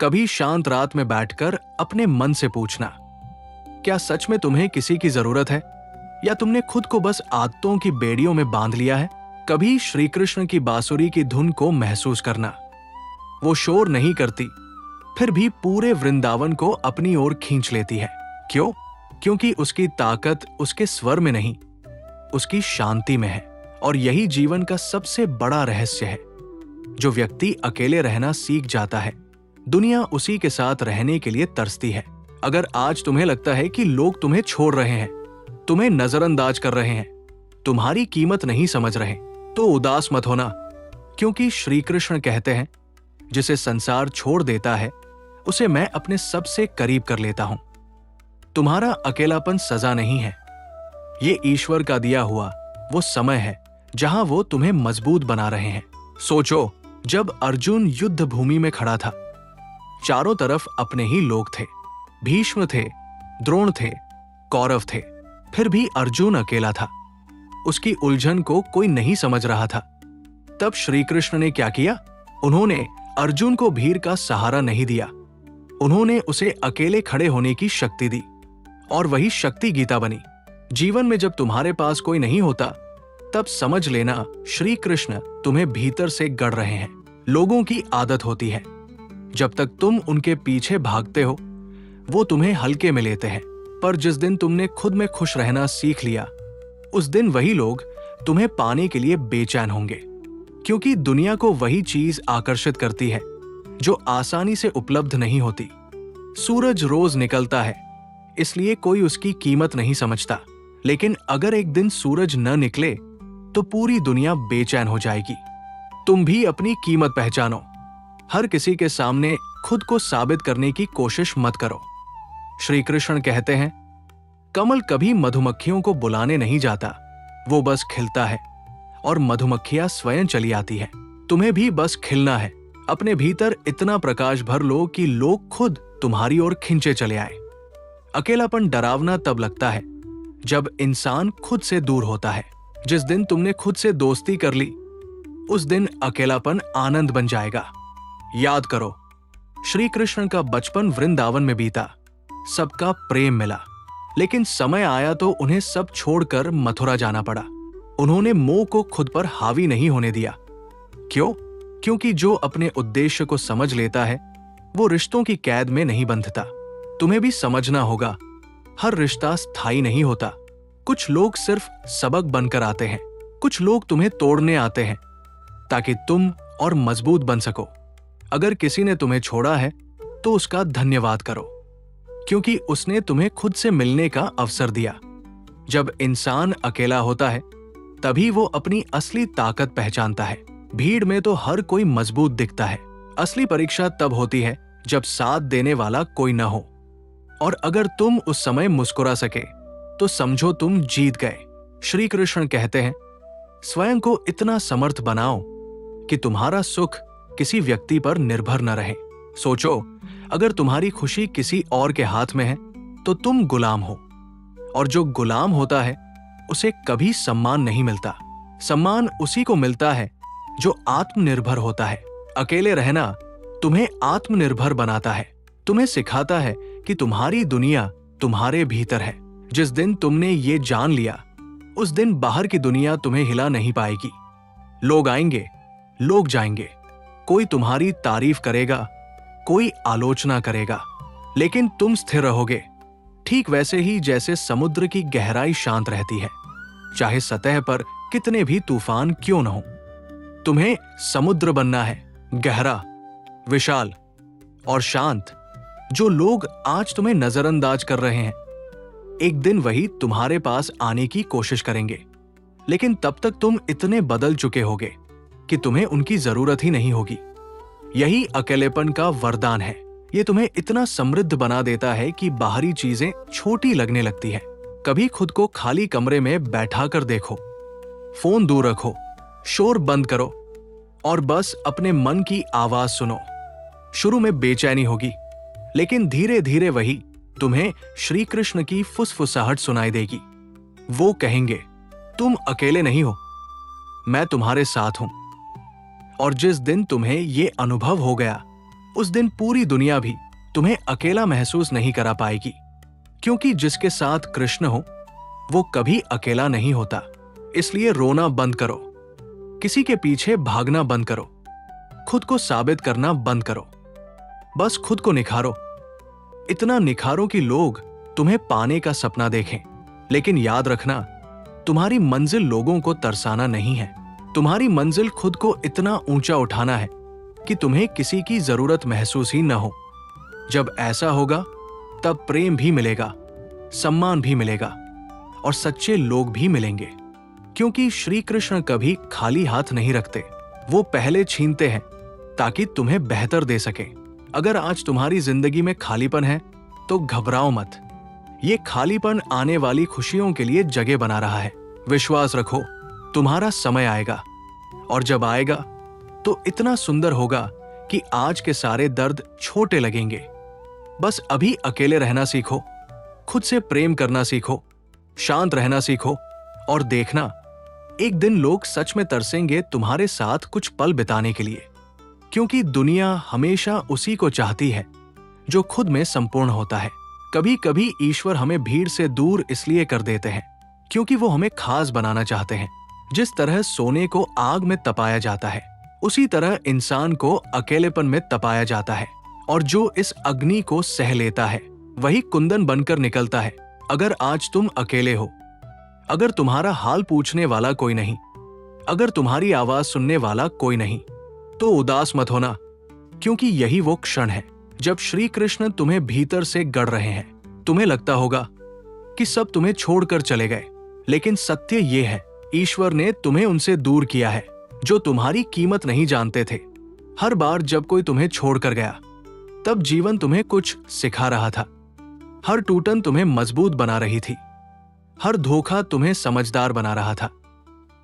कभी शांत रात में बैठकर अपने मन से पूछना, क्या सच में तुम्हें किसी की जरूरत है या तुमने खुद को बस आदतों की बेड़ियों में बांध लिया है? कभी श्री कृष्ण की बांसुरी की धुन को महसूस करना। वो शोर नहीं करती, फिर भी पूरे वृंदावन को अपनी ओर खींच लेती है। क्यों? क्योंकि उसकी ताकत उसके स्वर में नहीं, उसकी शांति में है। और यही जीवन का सबसे बड़ा रहस्य है। जो व्यक्ति अकेले रहना सीख जाता है, दुनिया उसी के साथ रहने के लिए तरसती है। अगर आज तुम्हें लगता है कि लोग तुम्हें छोड़ रहे हैं, तुम्हें नजरअंदाज कर रहे हैं, तुम्हारी कीमत नहीं समझ रहे, तो उदास मत होना, क्योंकि श्री कृष्ण कहते हैं, जिसे संसार छोड़ देता है उसे मैं अपने सबसे करीब कर लेता हूं। तुम्हारा अकेलापन सजा नहीं है, ये ईश्वर का दिया हुआ वो समय है जहां वो तुम्हें मजबूत बना रहे हैं। सोचो, जब अर्जुन युद्ध भूमि में खड़ा था, चारों तरफ अपने ही लोग थे। भीष्म थे, द्रोण थे, कौरव थे, फिर भी अर्जुन अकेला था। उसकी उलझन को कोई नहीं समझ रहा था। तब श्री कृष्ण ने क्या किया? उन्होंने अर्जुन को भीड़ का सहारा नहीं दिया, उन्होंने उसे अकेले खड़े होने की शक्ति दी, और वही शक्ति गीता बनी। जीवन में जब तुम्हारे पास कोई नहीं होता, तब समझ लेना श्री कृष्ण तुम्हें भीतर से गढ़ रहे हैं। लोगों की आदत होती है, जब तक तुम उनके पीछे भागते हो वो तुम्हें हल्के में लेते हैं, पर जिस दिन तुमने खुद में खुश रहना सीख लिया, उस दिन वही लोग तुम्हें पाने के लिए बेचैन होंगे। क्योंकि दुनिया को वही चीज आकर्षित करती है जो आसानी से उपलब्ध नहीं होती। सूरज रोज निकलता है, इसलिए कोई उसकी कीमत नहीं समझता, लेकिन अगर एक दिन सूरज न निकले तो पूरी दुनिया बेचैन हो जाएगी। तुम भी अपनी कीमत पहचानो। हर किसी के सामने खुद को साबित करने की कोशिश मत करो। श्री कृष्ण कहते हैं, कमल कभी मधुमक्खियों को बुलाने नहीं जाता, वो बस खिलता है और मधुमक्खियां स्वयं चली आती है। तुम्हें भी बस खिलना है। अपने भीतर इतना प्रकाश भर लो कि लोग खुद तुम्हारी ओर खिंचे चले आए। अकेलापन डरावना तब लगता है जब इंसान खुद से दूर होता है। जिस दिन तुमने खुद से दोस्ती कर ली, उस दिन अकेलापन आनंद बन जाएगा। याद करो, श्री कृष्ण का बचपन वृंदावन में बीता, सबका प्रेम मिला, लेकिन समय आया तो उन्हें सब छोड़कर मथुरा जाना पड़ा। उन्होंने मोह को खुद पर हावी नहीं होने दिया। क्यों? क्योंकि जो अपने उद्देश्य को समझ लेता है वो रिश्तों की कैद में नहीं बंधता। तुम्हें भी समझना होगा, हर रिश्ता स्थायी नहीं होता। कुछ लोग सिर्फ सबक बनकर आते हैं, कुछ लोग तुम्हें तोड़ने आते हैं ताकि तुम और मजबूत बन सको। अगर किसी ने तुम्हें छोड़ा है तो उसका धन्यवाद करो, क्योंकि उसने तुम्हें खुद से मिलने का अवसर दिया। जब इंसान अकेला होता है तभी वो अपनी असली ताकत पहचानता है। भीड़ में तो हर कोई मजबूत दिखता है। असली परीक्षा तब होती है जब साथ देने वाला कोई न हो, और अगर तुम उस समय मुस्कुरा सके तो समझो तुम जीत गए। श्री कृष्ण कहते हैं, स्वयं को इतना समर्थ बनाओ कि तुम्हारा सुख किसी व्यक्ति पर निर्भर न रहे। सोचो, अगर तुम्हारी खुशी किसी और के हाथ में है तो तुम गुलाम हो, और जो गुलाम होता है उसे कभी सम्मान नहीं मिलता। सम्मान उसी को मिलता है जो आत्मनिर्भर होता है। अकेले रहना तुम्हें आत्मनिर्भर बनाता है, तुम्हें सिखाता है कि तुम्हारी दुनिया तुम्हारे भीतर है। जिस दिन तुमने ये जान लिया, उस दिन बाहर की दुनिया तुम्हें हिला नहीं पाएगी। लोग आएंगे, लोग जाएंगे, कोई तुम्हारी तारीफ करेगा, कोई आलोचना करेगा, लेकिन तुम स्थिर रहोगे। ठीक वैसे ही जैसे समुद्र की गहराई शांत रहती है, चाहे सतह पर कितने भी तूफान क्यों न हो। तुम्हें समुद्र बनना है, गहरा, विशाल और शांत। जो लोग आज तुम्हें नजरअंदाज कर रहे हैं, एक दिन वही तुम्हारे पास आने की कोशिश करेंगे, लेकिन तब तक तुम इतने बदल चुके होगे कि तुम्हें उनकी जरूरत ही नहीं होगी। यही अकेलेपन का वरदान है। ये तुम्हें इतना समृद्ध बना देता है कि बाहरी चीजें छोटी लगने लगती है। कभी खुद को खाली कमरे में बैठा कर देखो, फोन दूर रखो, शोर बंद करो और बस अपने मन की आवाज सुनो। शुरू में बेचैनी होगी, लेकिन धीरे धीरे वही तुम्हें श्री कृष्ण की फुसफुसाहट सुनाई देगी। वो कहेंगे, तुम अकेले नहीं हो, मैं तुम्हारे साथ हूं। और जिस दिन तुम्हें ये अनुभव हो गया, उस दिन पूरी दुनिया भी तुम्हें अकेला महसूस नहीं करा पाएगी, क्योंकि जिसके साथ कृष्ण हो वो कभी अकेला नहीं होता। इसलिए रोना बंद करो, किसी के पीछे भागना बंद करो, खुद को साबित करना बंद करो, बस खुद को निखारो। इतना निखारो कि लोग तुम्हें पाने का सपना देखें। लेकिन याद रखना, तुम्हारी मंजिल लोगों को तरसाना नहीं है। तुम्हारी मंजिल खुद को इतना ऊंचा उठाना है कि तुम्हें किसी की जरूरत महसूस ही न हो। जब ऐसा होगा तब प्रेम भी मिलेगा, सम्मान भी मिलेगा और सच्चे लोग भी मिलेंगे। क्योंकि श्री कृष्ण कभी खाली हाथ नहीं रखते, वो पहले छीनते हैं ताकि तुम्हें बेहतर दे सके। अगर आज तुम्हारी जिंदगी में खालीपन है तो घबराओ मत। ये खालीपन आने वाली खुशियों के लिए जगह बना रहा है। विश्वास रखो, तुम्हारा समय आएगा, और जब आएगा तो इतना सुंदर होगा कि आज के सारे दर्द छोटे लगेंगे। बस अभी अकेले रहना सीखो, खुद से प्रेम करना सीखो, शांत रहना सीखो, और देखना एक दिन लोग सच में तरसेंगे तुम्हारे साथ कुछ पल बिताने के लिए। क्योंकि दुनिया हमेशा उसी को चाहती है जो खुद में संपूर्ण होता है। कभी कभी ईश्वर हमें भीड़ से दूर इसलिए कर देते हैं क्योंकि वो हमें खास बनाना चाहते हैं। जिस तरह सोने को आग में तपाया जाता है, उसी तरह इंसान को अकेलेपन में तपाया जाता है, और जो इस अग्नि को सह लेता है वही कुंदन बनकर निकलता है। अगर आज तुम अकेले हो, अगर तुम्हारा हाल पूछने वाला कोई नहीं, अगर तुम्हारी आवाज सुनने वाला कोई नहीं, तो उदास मत होना, क्योंकि यही वो क्षण है जब श्री कृष्ण तुम्हें भीतर से गढ़ रहे हैं। तुम्हें लगता होगा कि सब तुम्हें छोड़कर चले गए, लेकिन सत्य ये है, ईश्वर ने तुम्हें उनसे दूर किया है जो तुम्हारी कीमत नहीं जानते थे। हर बार जब कोई तुम्हें छोड़कर गया, तब जीवन तुम्हें कुछ सिखा रहा था। हर टूटन तुम्हें मजबूत बना रही थी, हर धोखा तुम्हें समझदार बना रहा था,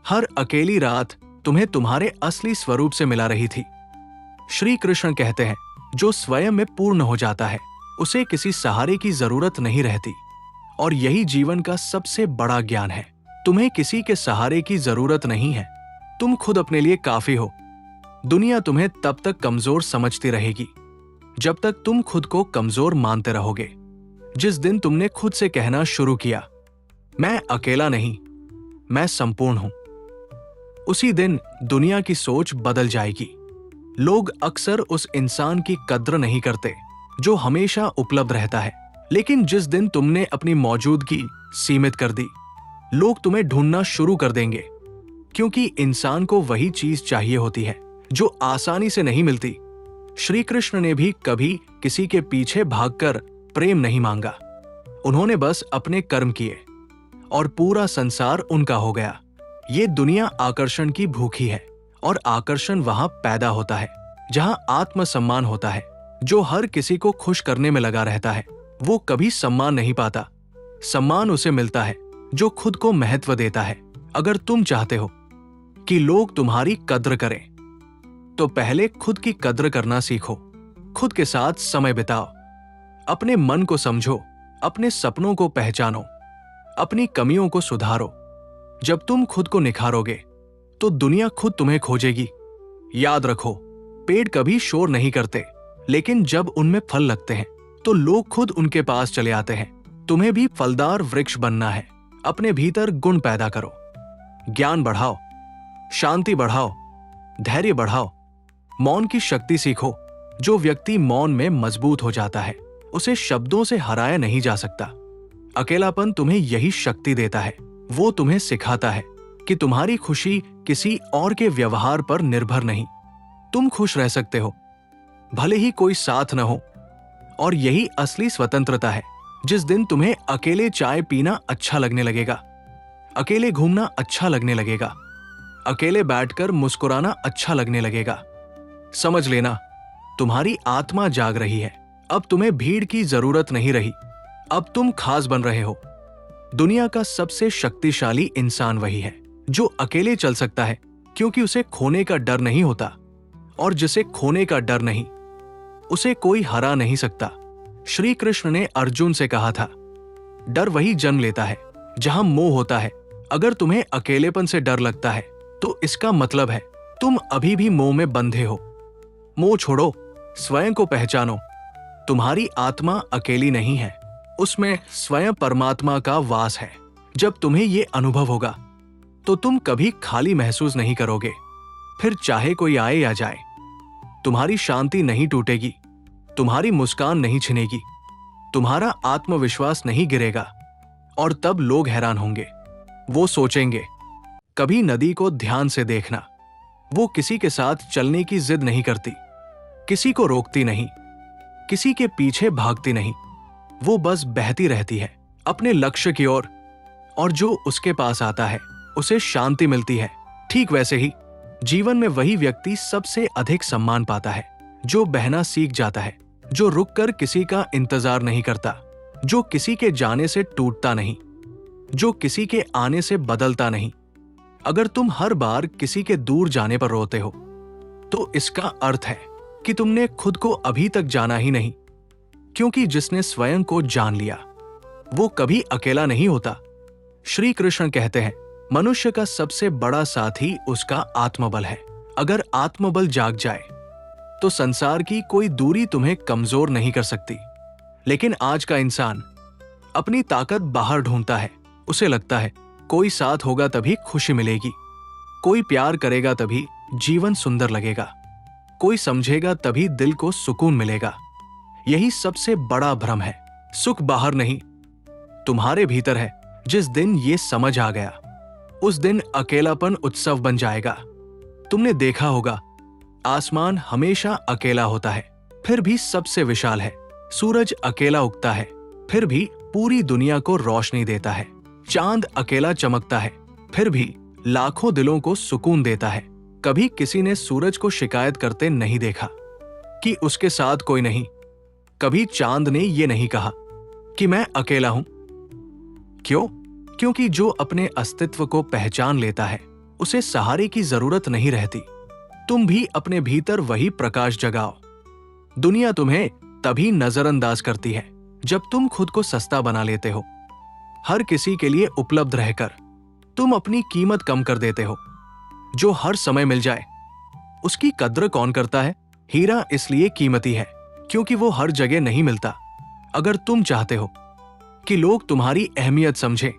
हर अकेली रात तुम्हें तुम्हारे असली स्वरूप से मिला रही थी। श्री कृष्ण कहते हैं, जो स्वयं में पूर्ण हो जाता है उसे किसी सहारे की जरूरत नहीं रहती, और यही जीवन का सबसे बड़ा ज्ञान है। तुम्हें किसी के सहारे की जरूरत नहीं है, तुम खुद अपने लिए काफी हो। दुनिया तुम्हें तब तक कमजोर समझती रहेगी जब तक तुम खुद को कमजोर मानते रहोगे। जिस दिन तुमने खुद से कहना शुरू किया, मैं अकेला नहीं, मैं संपूर्ण हूं, उसी दिन दुनिया की सोच बदल जाएगी। लोग अक्सर उस इंसान की कद्र नहीं करते जो हमेशा उपलब्ध रहता है, लेकिन जिस दिन तुमने अपनी मौजूदगी सीमित कर दी, लोग तुम्हें ढूंढना शुरू कर देंगे। क्योंकि इंसान को वही चीज चाहिए होती है जो आसानी से नहीं मिलती। श्री कृष्ण ने भी कभी किसी के पीछे भागकर प्रेम नहीं मांगा, उन्होंने बस अपने कर्म किए और पूरा संसार उनका हो गया। ये दुनिया आकर्षण की भूखी है, और आकर्षण वहां पैदा होता है जहां आत्मसम्मान होता है। जो हर किसी को खुश करने में लगा रहता है वो कभी सम्मान नहीं पाता। सम्मान उसे मिलता है जो खुद को महत्व देता है। अगर तुम चाहते हो कि लोग तुम्हारी कद्र करें, तो पहले खुद की कद्र करना सीखो। खुद के साथ समय बिताओ, अपने मन को समझो, अपने सपनों को पहचानो, अपनी कमियों को सुधारो। जब तुम खुद को निखारोगे तो दुनिया खुद तुम्हें खोजेगी। याद रखो, पेड़ कभी शोर नहीं करते, लेकिन जब उनमें फल लगते हैं तो लोग खुद उनके पास चले आते हैं। तुम्हें भी फलदार वृक्ष बनना है। अपने भीतर गुण पैदा करो, ज्ञान बढ़ाओ, शांति बढ़ाओ, धैर्य बढ़ाओ, मौन की शक्ति सीखो। जो व्यक्ति मौन में मजबूत हो जाता है उसे शब्दों से हराया नहीं जा सकता। अकेलापन तुम्हें यही शक्ति देता है। वो तुम्हें सिखाता है कि तुम्हारी खुशी किसी और के व्यवहार पर निर्भर नहीं। तुम खुश रह सकते हो भले ही कोई साथ न हो, और यही असली स्वतंत्रता है। जिस दिन तुम्हें अकेले चाय पीना अच्छा लगने लगेगा, अकेले घूमना अच्छा लगने लगेगा, अकेले बैठकर मुस्कुराना अच्छा लगने लगेगा, समझ लेना तुम्हारी आत्मा जाग रही है। अब तुम्हें भीड़ की जरूरत नहीं रही, अब तुम खास बन रहे हो। दुनिया का सबसे शक्तिशाली इंसान वही है जो अकेले चल सकता है, क्योंकि उसे खोने का डर नहीं होता, और जिसे खोने का डर नहीं उसे कोई हरा नहीं सकता। श्री कृष्ण ने अर्जुन से कहा था, डर वही जन्म लेता है जहां मोह होता है। अगर तुम्हें अकेलेपन से डर लगता है तो इसका मतलब है तुम अभी भी मोह में बंधे हो। मोह छोड़ो, स्वयं को पहचानो। तुम्हारी आत्मा अकेली नहीं है, उसमें स्वयं परमात्मा का वास है। जब तुम्हें ये अनुभव होगा तो तुम कभी खाली महसूस नहीं करोगे। फिर चाहे कोई आए या जाए, तुम्हारी शांति नहीं टूटेगी, तुम्हारी मुस्कान नहीं छिनेगी, तुम्हारा आत्मविश्वास नहीं गिरेगा। और तब लोग हैरान होंगे। वो सोचेंगे, कभी नदी को ध्यान से देखना, वो किसी के साथ चलने की जिद नहीं करती, किसी को रोकती नहीं, किसी के पीछे भागती नहीं, वो बस बहती रहती है अपने लक्ष्य की ओर। और जो उसके पास आता है उसे शांति मिलती है। ठीक वैसे ही जीवन में वही व्यक्ति सबसे अधिक सम्मान पाता है जो बहना सीख जाता है, जो रुककर किसी का इंतजार नहीं करता, जो किसी के जाने से टूटता नहीं, जो किसी के आने से बदलता नहीं। अगर तुम हर बार किसी के दूर जाने पर रोते हो तो इसका अर्थ है कि तुमने खुद को अभी तक जाना ही नहीं, क्योंकि जिसने स्वयं को जान लिया वो कभी अकेला नहीं होता। श्री कृष्ण कहते हैं, मनुष्य का सबसे बड़ा साथी उसका आत्मबल है। अगर आत्मबल जाग जाए तो संसार की कोई दूरी तुम्हें कमजोर नहीं कर सकती। लेकिन आज का इंसान अपनी ताकत बाहर ढूंढता है। उसे लगता है कोई साथ होगा तभी खुशी मिलेगी, कोई प्यार करेगा तभी जीवन सुंदर लगेगा, कोई समझेगा तभी दिल को सुकून मिलेगा। यही सबसे बड़ा भ्रम है। सुख बाहर नहीं, तुम्हारे भीतर है। जिस दिन ये समझ आ गया उस दिन अकेलापन उत्सव बन जाएगा। तुमने देखा होगा, आसमान हमेशा अकेला होता है फिर भी सबसे विशाल है। सूरज अकेला उगता है फिर भी पूरी दुनिया को रोशनी देता है। चांद अकेला चमकता है फिर भी लाखों दिलों को सुकून देता है। कभी किसी ने सूरज को शिकायत करते नहीं देखा कि उसके साथ कोई नहीं। कभी चांद ने ये नहीं कहा कि मैं अकेला हूं। क्यों? क्योंकि जो अपने अस्तित्व को पहचान लेता है उसे सहारे की जरूरत नहीं रहती। तुम भी अपने भीतर वही प्रकाश जगाओ। दुनिया तुम्हें तभी नजरअंदाज करती है जब तुम खुद को सस्ता बना लेते हो। हर किसी के लिए उपलब्ध रहकर तुम अपनी कीमत कम कर देते हो। जो हर समय मिल जाए उसकी कद्र कौन करता है? हीरा इसलिए कीमती है क्योंकि वो हर जगह नहीं मिलता। अगर तुम चाहते हो कि लोग तुम्हारी अहमियत समझें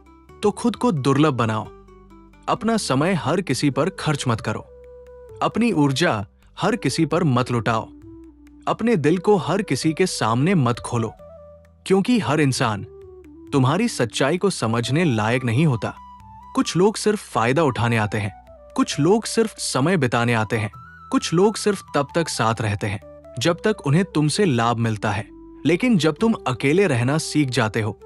तो खुद को दुर्लभ बनाओ। अपना समय हर किसी पर खर्च मत करो, अपनी ऊर्जा हर किसी पर मत लुटाओ, अपने दिल को हर किसी के सामने मत खोलो, क्योंकि हर इंसान तुम्हारी सच्चाई को समझने लायक नहीं होता। कुछ लोग सिर्फ फायदा उठाने आते हैं, कुछ लोग सिर्फ समय बिताने आते हैं, कुछ लोग सिर्फ तब तक साथ रहते हैं जब तक उन्हें तुमसे लाभ मिलता है। लेकिन जब तुम अकेले रहना सीख जाते हो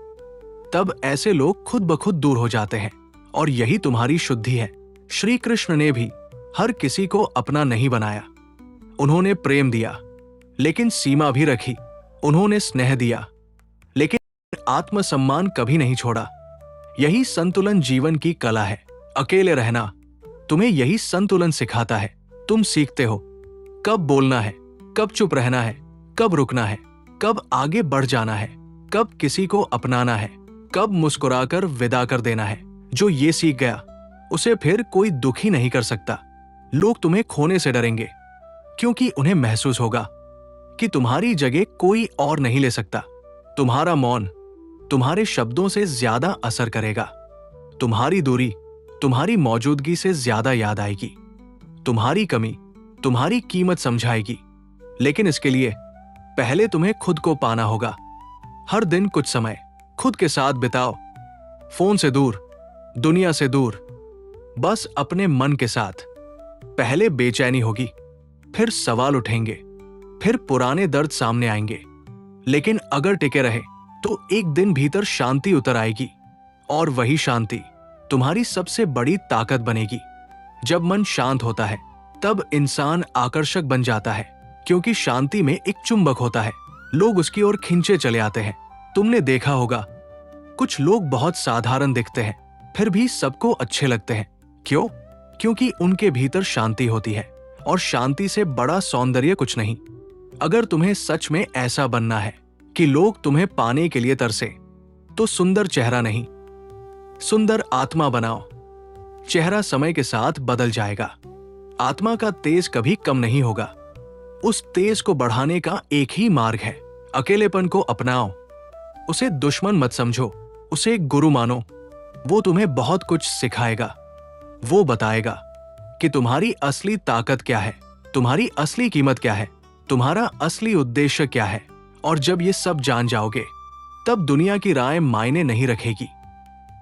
तब ऐसे लोग खुद ब खुद दूर हो जाते हैं और यही तुम्हारी शुद्धि है। श्री कृष्ण ने भी हर किसी को अपना नहीं बनाया। उन्होंने प्रेम दिया लेकिन सीमा भी रखी। उन्होंने स्नेह दिया लेकिन आत्मसम्मान कभी नहीं छोड़ा। यही संतुलन जीवन की कला है। अकेले रहना तुम्हें यही संतुलन सिखाता है। तुम सीखते हो कब बोलना है, कब चुप रहना है, कब रुकना है, कब आगे बढ़ जाना है, कब किसी को अपनाना है, कब मुस्कुराकर विदा कर देना है। जो ये सीख गया उसे फिर कोई दुखी नहीं कर सकता। लोग तुम्हें खोने से डरेंगे क्योंकि उन्हें महसूस होगा कि तुम्हारी जगह कोई और नहीं ले सकता। तुम्हारा मौन तुम्हारे शब्दों से ज्यादा असर करेगा। तुम्हारी दूरी तुम्हारी मौजूदगी से ज्यादा याद आएगी। तुम्हारी कमी तुम्हारी कीमत समझाएगी। लेकिन इसके लिए पहले तुम्हें खुद को पाना होगा। हर दिन कुछ समय खुद के साथ बिताओ, फोन से दूर, दुनिया से दूर, बस अपने मन के साथ। पहले बेचैनी होगी, फिर सवाल उठेंगे, फिर पुराने दर्द सामने आएंगे। लेकिन अगर टिके रहे तो एक दिन भीतर शांति उतर आएगी और वही शांति तुम्हारी सबसे बड़ी ताकत बनेगी। जब मन शांत होता है तब इंसान आकर्षक बन जाता है, क्योंकि शांति में एक चुंबक होता है। लोग उसकी ओर खींचे चले आते हैं। तुमने देखा होगा, कुछ लोग बहुत साधारण दिखते हैं फिर भी सबको अच्छे लगते हैं। क्यों? क्योंकि उनके भीतर शांति होती है और शांति से बड़ा सौंदर्य कुछ नहीं। अगर तुम्हें सच में ऐसा बनना है कि लोग तुम्हें पाने के लिए तरसे, तो सुंदर चेहरा नहीं, सुंदर आत्मा बनाओ। चेहरा समय के साथ बदल जाएगा, आत्मा का तेज कभी कम नहीं होगा। उस तेज को बढ़ाने का एक ही मार्ग है, अकेलेपन को अपनाओ। उसे दुश्मन मत समझो, उसे एक गुरु मानो। वो तुम्हें बहुत कुछ सिखाएगा। वो बताएगा कि तुम्हारी असली ताकत क्या है, तुम्हारी असली कीमत क्या है, तुम्हारा असली उद्देश्य क्या है। और जब ये सब जान जाओगे, तब दुनिया की राय मायने नहीं रखेगी।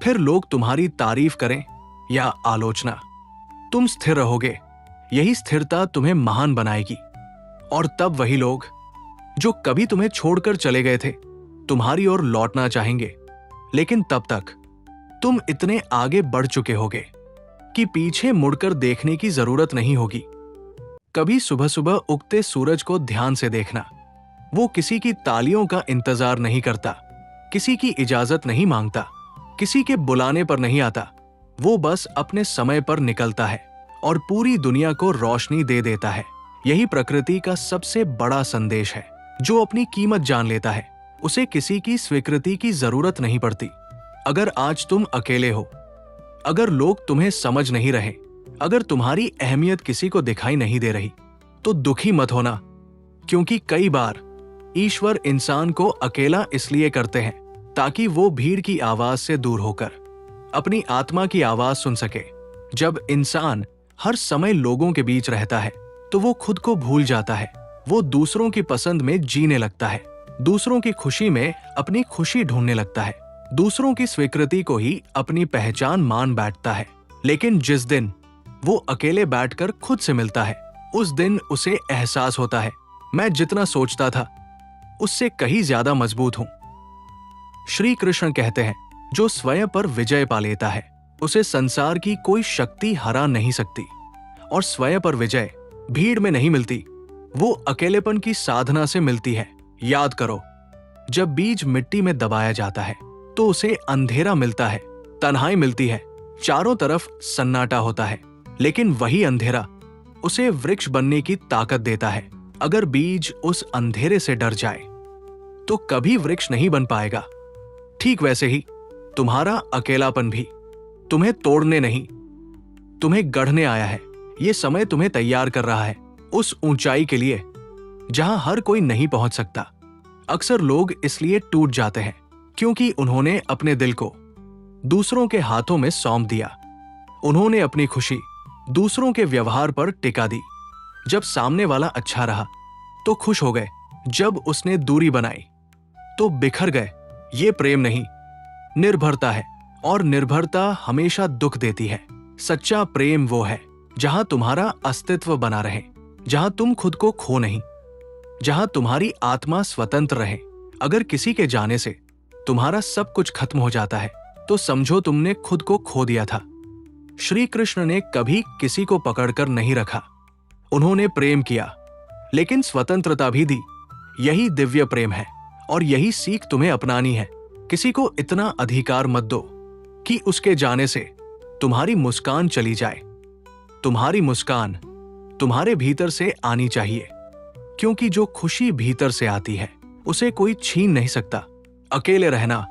फिर लोग तुम्हारी तारीफ करें या आलोचना, तुम स्थिर रहोगे। यही स्थिरता तुम्हें महान बनाएगी। और तब वही लोग जो कभी तुम्हें छोड़कर चले गए थे, तुम्हारी ओर लौटना चाहेंगे। लेकिन तब तक तुम इतने आगे बढ़ चुके होगे कि पीछे मुड़कर देखने की जरूरत नहीं होगी। कभी सुबह सुबह उगते सूरज को ध्यान से देखना। वो किसी की तालियों का इंतजार नहीं करता, किसी की इजाजत नहीं मांगता, किसी के बुलाने पर नहीं आता। वो बस अपने समय पर निकलता है और पूरी दुनिया को रोशनी दे देता है। यही प्रकृति का सबसे बड़ा संदेश है। जो अपनी कीमत जान लेता है, उसे किसी की स्वीकृति की जरूरत नहीं पड़ती। अगर आज तुम अकेले हो, अगर लोग तुम्हें समझ नहीं रहे, अगर तुम्हारी अहमियत किसी को दिखाई नहीं दे रही, तो दुखी मत होना। क्योंकि कई बार ईश्वर इंसान को अकेला इसलिए करते हैं ताकि वो भीड़ की आवाज से दूर होकर अपनी आत्मा की आवाज सुन सके। जब इंसान हर समय लोगों के बीच रहता है, तो वो खुद को भूल जाता है। वो दूसरों की पसंद में जीने लगता है, दूसरों की खुशी में अपनी खुशी ढूंढने लगता है, दूसरों की स्वीकृति को ही अपनी पहचान मान बैठता है। लेकिन जिस दिन वो अकेले बैठकर खुद से मिलता है, उस दिन उसे एहसास होता है, मैं जितना सोचता था उससे कहीं ज्यादा मजबूत हूं। श्री कृष्ण कहते हैं, जो स्वयं पर विजय पा लेता है, उसे संसार की कोई शक्ति हरा नहीं सकती। और स्वयं पर विजय भीड़ में नहीं मिलती, वो अकेलेपन की साधना से मिलती है। याद करो, जब बीज मिट्टी में दबाया जाता है तो उसे अंधेरा मिलता है, तन्हाई मिलती है, चारों तरफ सन्नाटा होता है। लेकिन वही अंधेरा उसे वृक्ष बनने की ताकत देता है। अगर बीज उस अंधेरे से डर जाए तो कभी वृक्ष नहीं बन पाएगा। ठीक वैसे ही तुम्हारा अकेलापन भी तुम्हें तोड़ने नहीं, तुम्हें गढ़ने आया है। ये समय तुम्हें तैयार कर रहा है उस ऊंचाई के लिए जहां हर कोई नहीं पहुंच सकता। अक्सर लोग इसलिए टूट जाते हैं क्योंकि उन्होंने अपने दिल को दूसरों के हाथों में सौंप दिया। उन्होंने अपनी खुशी दूसरों के व्यवहार पर टिका दी। जब सामने वाला अच्छा रहा तो खुश हो गए, जब उसने दूरी बनाई तो बिखर गए। ये प्रेम नहीं, निर्भरता है। और निर्भरता हमेशा दुख देती है। सच्चा प्रेम वो है जहां तुम्हारा अस्तित्व बना रहे, जहां तुम खुद को खो नहीं, जहां तुम्हारी आत्मा स्वतंत्र रहे। अगर किसी के जाने से तुम्हारा सब कुछ खत्म हो जाता है, तो समझो तुमने खुद को खो दिया था। श्री कृष्ण ने कभी किसी को पकड़कर नहीं रखा। उन्होंने प्रेम किया, लेकिन स्वतंत्रता भी दी। यही दिव्य प्रेम है और यही सीख तुम्हें अपनानी है। किसी को इतना अधिकार मत दो कि उसके जाने से तुम्हारी मुस्कान चली जाए। तुम्हारी मुस्कान तुम्हारे भीतर से आनी चाहिए, क्योंकि जो खुशी भीतर से आती है उसे कोई छीन नहीं सकता। अकेले रहना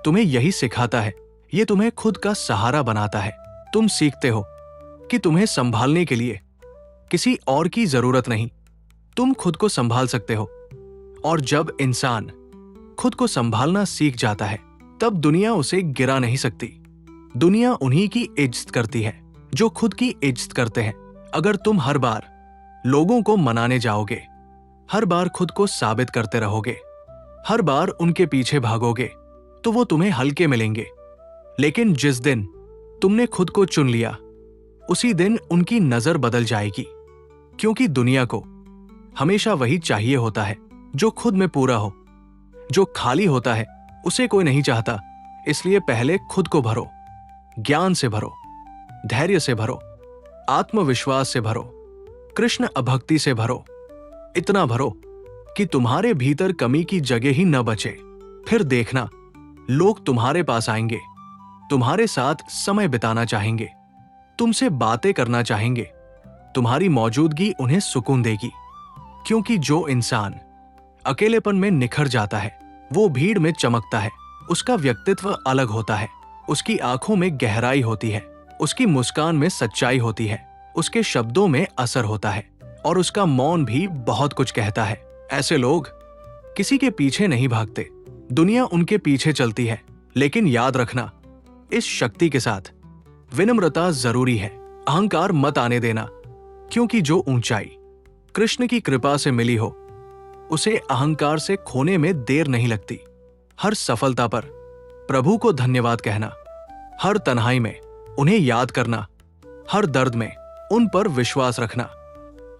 तुम्हें यही सिखाता है। ये तुम्हें खुद का सहारा बनाता है। तुम सीखते हो कि तुम्हें संभालने के लिए किसी और की जरूरत नहीं, तुम खुद को संभाल सकते हो। और जब इंसान खुद को संभालना सीख जाता है, तब दुनिया उसे गिरा नहीं सकती। दुनिया उन्हीं की इज्जत करती है जो खुद की इज्जत करते हैं। अगर तुम हर बार लोगों को मनाने जाओगे, हर बार खुद को साबित करते रहोगे, हर बार उनके पीछे भागोगे, तो वो तुम्हें हल्के मिलेंगे। लेकिन जिस दिन तुमने खुद को चुन लिया, उसी दिन उनकी नजर बदल जाएगी। क्योंकि दुनिया को हमेशा वही चाहिए होता है जो खुद में पूरा हो। जो खाली होता है उसे कोई नहीं चाहता। इसलिए पहले खुद को भरो, ज्ञान से भरो, धैर्य से भरो, आत्मविश्वास से भरो, कृष्ण अभक्ति से भरो। इतना भरो कि तुम्हारे भीतर कमी की जगह ही न बचे। फिर देखना, लोग तुम्हारे पास आएंगे, तुम्हारे साथ समय बिताना चाहेंगे, तुमसे बातें करना चाहेंगे। तुम्हारी मौजूदगी उन्हें सुकून देगी। क्योंकि जो इंसान अकेलेपन में निखर जाता है, वो भीड़ में चमकता है। उसका व्यक्तित्व अलग होता है, उसकी आंखों में गहराई होती है, उसकी मुस्कान में सच्चाई होती है, उसके शब्दों में असर होता है। और उसका मौन भी बहुत कुछ कहता है। ऐसे लोग किसी के पीछे नहीं भागते, दुनिया उनके पीछे चलती है। लेकिन याद रखना, इस शक्ति के साथ विनम्रता जरूरी है। अहंकार मत आने देना, क्योंकि जो ऊंचाई कृष्ण की कृपा से मिली हो उसे अहंकार से खोने में देर नहीं लगती। हर सफलता पर प्रभु को धन्यवाद कहना, हर तन्हाई में उन्हें याद करना, हर दर्द में उन पर विश्वास रखना,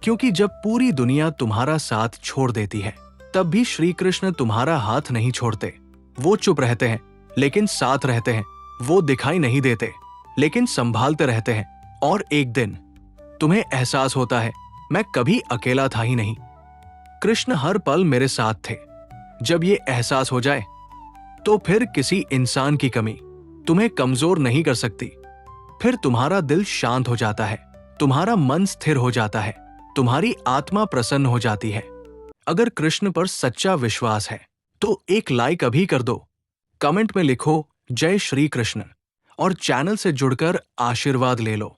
क्योंकि जब पूरी दुनिया तुम्हारा साथ छोड़ देती है तब भी श्री कृष्ण तुम्हारा हाथ नहीं छोड़ते। वो चुप रहते हैं लेकिन साथ रहते हैं, वो दिखाई नहीं देते लेकिन संभालते रहते हैं। और एक दिन तुम्हें एहसास होता है, मैं कभी अकेला था ही नहीं, कृष्ण हर पल मेरे साथ थे। जब ये एहसास हो जाए तो फिर किसी इंसान की कमी तुम्हें कमजोर नहीं कर सकती। फिर तुम्हारा दिल शांत हो जाता है, तुम्हारा मन स्थिर हो जाता है, तुम्हारी आत्मा प्रसन्न हो जाती है। अगर कृष्ण पर सच्चा विश्वास है तो एक लाइक अभी कर दो, कमेंट में लिखो जय श्री कृष्ण और चैनल से जुड़कर आशीर्वाद ले लो।